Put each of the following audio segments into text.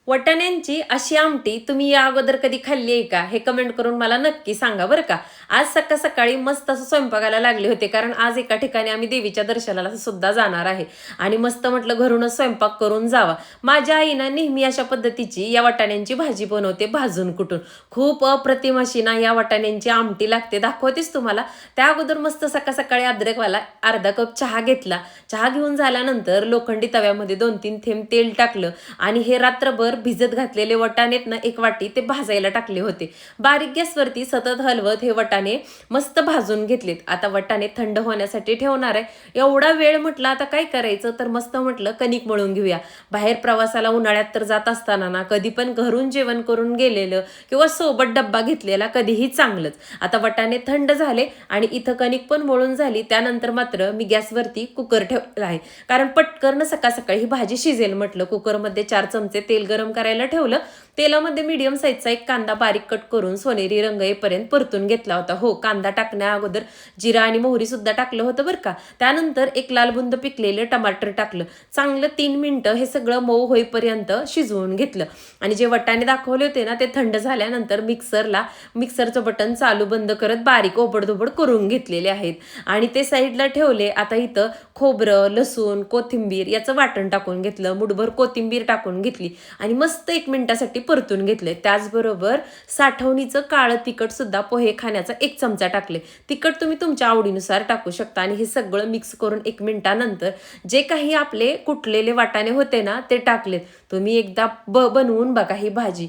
वाटाण्यांची अशी आमटी तुम्ही या अगोदर कधी खाल्ली आहे का हे कमेंट करून मला नक्की सांगा बरं का. आज सकाळ सकाळी मस्त असं स्वयंपाकाला लागले होते, कारण आज एका ठिकाणी आम्ही देवीच्या दर्शनाला सुद्धा जाणार आहे आणि मस्त म्हटलं घरूनच स्वयंपाक करून जावा. माझ्या आईनं नेहमी अशा पद्धतीची या वाटाण्यांची भाजी बनवते भाजून कुटून. खूप अप्रतिम अशी ना या वाटाण्यांची आमटी लागते, दाखवतेच तुम्हाला. त्या अगोदर मस्त सकाळ सकाळी अद्रकवाला अर्धा कप चहा घेतला. चहा घेऊन झाल्यानंतर लोखंडी तव्यामध्ये 2-3 थेंब तेल टाकलं आणि हे रात्रभर भिजत घातलेले वाटाणेत ना एक वाटी ते भाजायला टाकले होते. बारीक गॅसवरती सतत हलवत हे वाटाणे मस्त भाजून घेतलेत. आता वाटाणे थंड होण्यासाठी ठेवणार आहे. एवढा वेळ म्हटलं आता काय करायचं, तर मस्त म्हटलं कणिक मळून घेऊया. बाहेर प्रवासाला उन्हाळ्यात तर जात असताना ना कधी पण घरून जेवण करून गेलेलं किंवा सोबत डब्बा घेतलेला कधीही चांगलंच. आता वाटाणे थंड झाले आणि इथं कणिक पण मळून झाली. त्यानंतर मात्र मी गॅसवरती कुकर ठेवला आहे, कारण पटकन सकाळ सकाळी ही भाजी शिजेल म्हटलं. कुकरमध्ये 4 चमचे तेल गरम करायला ठेवलं. तेलामध्ये मीडियम साईजचा एक कांदा बारीक कट करून सोनेरी रंग येईपर्यंत परतून घेतला होता. हो, कांदा टाकण्या अगोदर जिरा आणि मोहरी सुद्धा टाकलं होतं बरं का. त्यानंतर एक लाल बुंद पिकलेलं टमाटर टाकलं. चांगलं 3 मिनिटं हे सगळं मऊ होईपर्यंत शिजवून घेतलं आणि जे वाटाणे दाखवले होते ना ते थंड झाल्यानंतर मिक्सरचं बटन चालू बंद करत बारीक ओबडधोबड करून घेतलेले आहेत आणि ते साईडला ठेवले. आता इथं खोबरं, लसूण, कोथिंबीर याचं वाटण टाकून घेतलं. मुठभर कोथिंबीर टाकून घेतली आणि मस्त 1 मिनिटासाठी परतून घेतले. त्याचबरोबर साठवणीचं काळं तिखट सुद्धा पोहे खाण्याचा 1 चमचा टाकले. तिखट तुम्ही तुमच्या आवडीनुसार टाकू शकता आणि हे सगळं मिक्स करून 1 मिनिटानंतर जे काही आपले कुटलेले वाटाणे होते ना ते टाकलेत. तुम्ही एकदा बनवून बघा ही भाजी.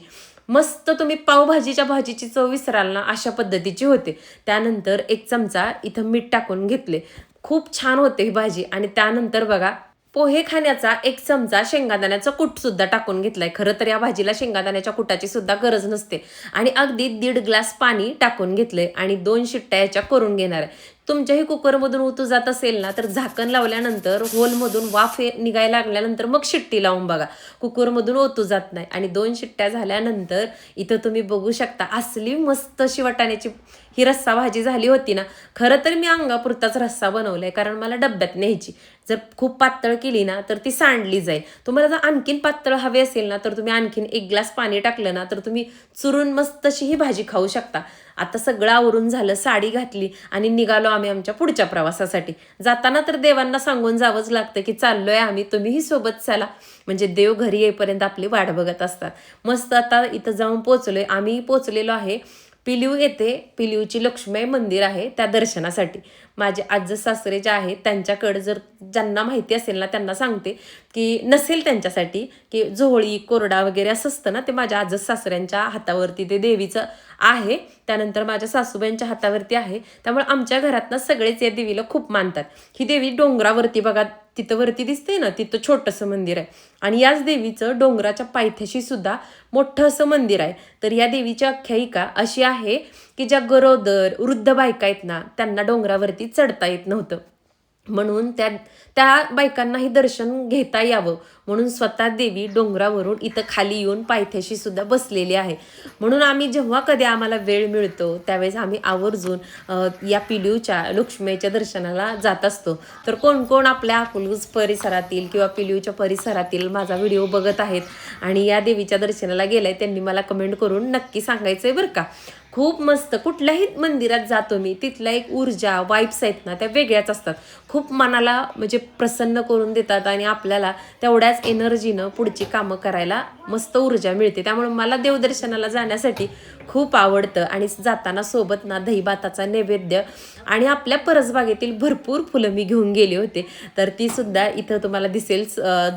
मस्त तुम्ही पावभाजीच्या भाजीची चव विसराल ना अशा पद्धतीची होते. त्यानंतर 1 चमचा इथं मीठ टाकून घेतले. खूप छान होते ही भाजी. आणि त्यानंतर बघा पोहे खाण्याचा 1 चमचा शेंगादाण्याचा कूट सुद्धा टाकून घेतलाय. खरं तर या भाजीला शेंगादाण्याच्या कुटाची सुद्धा गरज नसते. आणि अगदी 1.5 ग्लास पाणी टाकून घेतलंय आणि 2 शिट्ट्या याच्या करून घेणार आहे. तुमच्याही कुकरमधून उतू जात असेल ना तर झाकण लावल्यानंतर होलमधून वाफ निघायला लागल्यानंतर मग शिट्टी लावून बघा, कुकरमधून ओतू जात नाही. आणि 2 शिट्ट्या झाल्यानंतर इथं तुम्ही बघू शकता असली मस्त अशी वाटाण्याची ही रस्सा भाजी झाली होती ना. खरं तर मी अंगापुरताच रस्सा बनवलाय, कारण मला डब्यात न्यायची. जर खूप पातळ केली ना तर ती सांडली जाईल. तुम्हाला जर आणखीन पातळ हवी असेल ना तर तुम्ही आणखीन 1 ग्लास पाणी टाकलं ना तर तुम्ही चुरून मस्त अशी ही भाजी खाऊ शकता. आता सगळं आवरून झालं, साडी घातली आणि निघालो आम्ही आमच्या पुढच्या प्रवासासाठी. जाताना तर देवांना सांगून जावंच लागतं की चाललोय आम्ही, तुम्हीही सोबत चला. म्हणजे देव घरी येईपर्यंत आपली वाट बघत असतात. मस्त आता इथं जाऊन पोचलोय. आम्ही पोचलेलो आहे पिलीव येथे. पिलीवची लक्ष्मी मंदिर आहे त्या दर्शनासाठी. माझे आजी सासरे जे आहेत त्यांच्याकडे जर ज्यांना माहिती असेल ना त्यांना सांगते, की नसेल त्यांच्यासाठी की झोळी कोरडा वगैरे असं असतं ना, ते माझ्या आजी सासऱ्यांच्या हातावरती ते देवीचं आहे. त्यानंतर माझ्या सासूबाईंच्या हातावरती आहे. त्यामुळे आमच्या घरात ना सगळेच या देवीला खूप मानतात. ही देवी डोंगरावरती बघा, तिथं वरती दिसते ना, तिथं छोटंसं मंदिर आहे आणि याच देवीचं डोंगराच्या पायथ्याशी सुद्धा मोठं असं मंदिर आहे. तर या देवीची आख्यायिका अशी आहे की ज्या गरोदर वृद्ध बायका आहेत ना त्यांना डोंगरावरती चढता येत नव्हतं, म्हणून त्या बायकांनाही दर्शन घेता यावं म्हणून स्वतः देवी डोंगरावरून इथं खाली येऊन पायथ्याशी सुद्धा बसलेली आहे. म्हणून आम्ही जेव्हा कधी आम्हाला वेळ मिळतो त्यावेळेस आम्ही आवर्जून या पिलीवच्या लक्ष्मीच्या दर्शनाला जात असतो. तर कोण कोण आपल्या अकलूज परिसरातील किंवा पिलीवच्या परिसरातील माझा व्हिडिओ बघत आहेत आणि या देवीच्या दर्शनाला गेलाय त्यांनी मला कमेंट करून नक्की सांगायचंय बरं का. खूप मस्त. कुठल्याही मंदिरात जातो मी, तिथल्या एक ऊर्जा वाईब्स आहेत ना त्या वेगळ्याच असतात. खूप मनाला म्हणजे प्रसन्न करून देतात आणि आपल्याला तेवढ्याच एनर्जीनं पुढची कामं करायला मस्त ऊर्जा मिळते. त्यामुळे मला देवदर्शनाला जाण्यासाठी खूप आवडतं. आणि जाताना सोबत ना दहीभाताचा नैवेद्य आणि आपल्या परसबागेतील भरपूर फुलं मी घेऊन गेले होते. तर ती सुद्धा इथं तुम्हाला दिसेल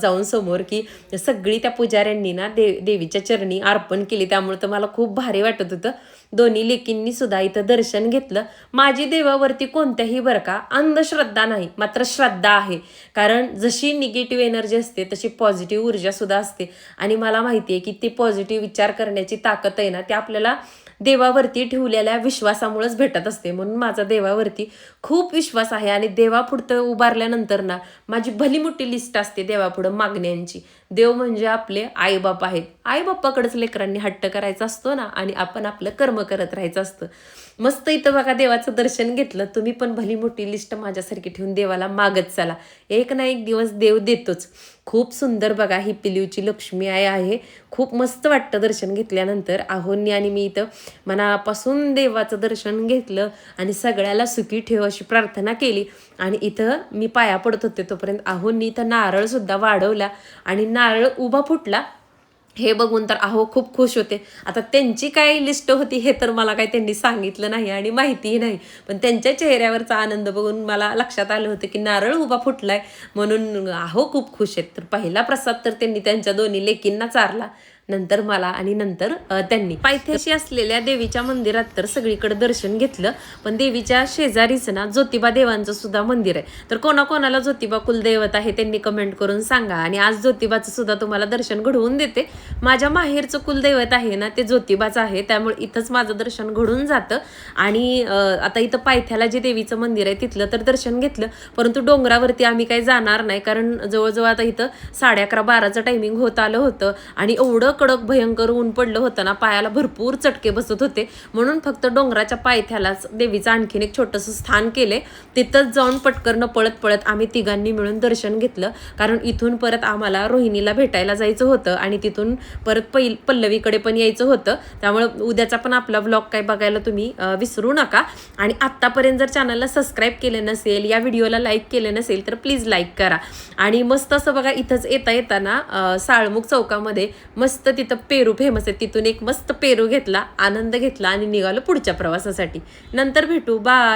जाऊन समोर की सगळी त्या पुजाऱ्यांनी ना देवीच्या चरणी अर्पण केली. त्यामुळे तर मला खूप भारी वाटत होतं. दोन्ही लेकींनी सुद्धा इथं दर्शन घेतलं. माझी देवावरती कोणत्याही बरं का अंधश्रद्धा नाही, मात्र श्रद्धा आहे. कारण जशी निगेटिव्ह एनर्जी असते तशी पॉझिटिव्ह ऊर्जा सुद्धा असते आणि मला माहिती आहे की ती पॉझिटिव्ह विचार करण्याची ताकद आहे ना ते आपल्याला देवावरती ठेवलेल्या विश्वासामुळेच भेटत असते. म्हणून माझा देवावरती खूप विश्वास आहे आणि देवापुढं उभारल्यानंतर ना माझी भली मोठी लिस्ट असते देवापुढं मागण्यांची. देव म्हणजे आपले आईबाप आहेत. आईबापाकडेच लेकरांनी हट्ट करायचा असतो ना, आणि आपण आपलं कर्म करत राहायचं असतं. मस्त इथं बघा देवाचं दर्शन घेतलं. तुम्ही पण भली मोठी लिस्ट माझ्यासारखी ठेवून देवाला मागत चला, एक ना एक दिवस देव देतोच. खूप सुंदर बघा ही पिलीवची लक्ष्मी आई आहे. खूप मस्त वाटतं दर्शन घेतल्यानंतर. आहोंनी आणि मी इथं मनापासून देवाचं दर्शन घेतलं आणि सगळ्याला सुखी ठेव अशी प्रार्थना केली. आणि इथं मी पाया पडत होते तोपर्यंत आहोंनी इथं नारळसुद्धा वाढवला आणि नारळ उभा फुटला. हे बघून तर आहो खूप खुश होते. आता त्यांची काय लिस्ट होती हे तर मला काही त्यांनी सांगितलं नाही आणि माहितीही नाही, पण त्यांच्या चेहऱ्यावरचा आनंद बघून मला लक्षात आलं होतं की नारळ उभा फुटलाय, म्हणून आहो खूप खुश आहेत. तर पहिला प्रसाद तर त्यांनी त्यांच्या दोन्ही लेकींना चारला, नंतर मला आणि नंतर त्यांनी. पायथ्याशी असलेल्या देवीच्या मंदिरात तर सगळीकडे दर्शन घेतलं, पण देवीच्या शेजारीच ना ज्योतिबा देवांचं सुद्धा मंदिर आहे. तर कोणाकोणाला ज्योतिबा कुलदैवत आहे त्यांनी कमेंट करून सांगा, आणि आज ज्योतिबाचं सुद्धा तुम्हाला दर्शन घडवून देते. माझ्या माहेरचं कुलदैवत आहे ना ते ज्योतिबाचं आहे, त्यामुळे इथंच माझं दर्शन घडून जातं. आणि आता इथं पायथ्याला जे देवीचं मंदिर आहे तिथलं तर दर्शन घेतलं, परंतु डोंगरावरती आम्ही काही जाणार नाही, कारण जवळजवळ आता इथं 11:30-12चं टायमिंग होत आलं होतं आणि एवढं कडक भयंकर ऊन पडलं होतं ना, पायाला भरपूर चटके बसत होते. म्हणून फक्त डोंगराच्या पायथ्यालाच देवीचं आणखीन एक छोटंसं स्थान केले. तिथंच जाऊन पटकन पळत पळत आम्ही तिघांनी मिळून दर्शन घेतलं, कारण इथून परत आम्हाला रोहिणीला भेटायला जायचं होतं आणि तिथून परत पल्लवीकडे पण यायचं होतं. त्यामुळं उद्याचा पण आपला व्लॉग काय बघायला तुम्ही विसरू नका. आणि आत्तापर्यंत जर चॅनलला सबस्क्राईब केलं नसेल, या व्हिडिओला लाईक केलं नसेल तर प्लीज लाईक करा. आणि मस्त असं बघा इथंच येताना साळमुख चौकामध्ये मस्त तिथं पेरू फेमस आहे, तिथून एक मस्त पेरू घेतला, आनंद घेतला आणि निघालो पुढच्या प्रवासासाठी. नंतर भेटू, बाय.